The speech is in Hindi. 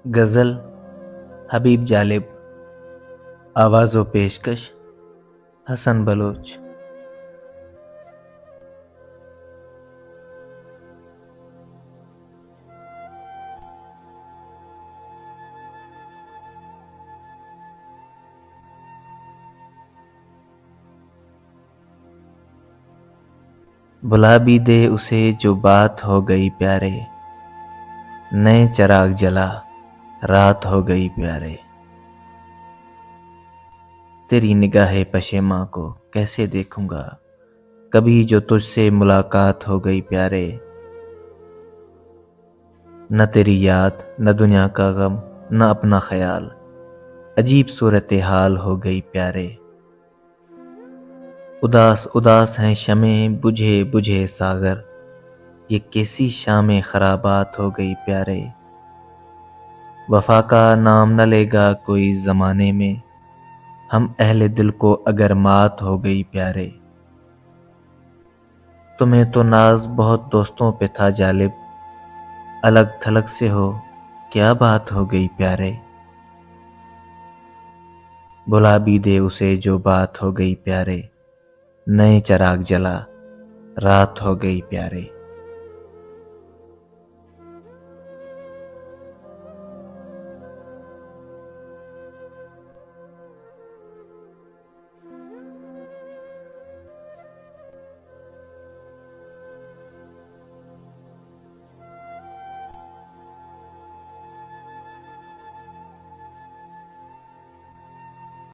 गज़ल हबीब जालिब। आवाज़ व पेशकश हसन बलोच। बुला भी दे उसे जो बात हो गई प्यारे, नए चिराग जला रात हो गई प्यारे। तेरी निगाहे पशेमा को कैसे देखूंगा, कभी जो तुझसे मुलाकात हो गई प्यारे। न तेरी याद न दुनिया का गम न अपना ख्याल, अजीब सूरत हाल हो गई प्यारे। उदास उदास हैं शमें बुझे बुझे सागर, ये कैसी शामें खराबात हो गई प्यारे। वफा का नाम न लेगा कोई ज़माने में, हम अहले दिल को अगर मात हो गई प्यारे। तुम्हें तो नाज बहुत दोस्तों पे था जालिब, अलग थलग से हो क्या बात हो गई प्यारे। बुला भी दे उसे जो बात हो गई प्यारे, नए चिराग जला रात हो गई प्यारे।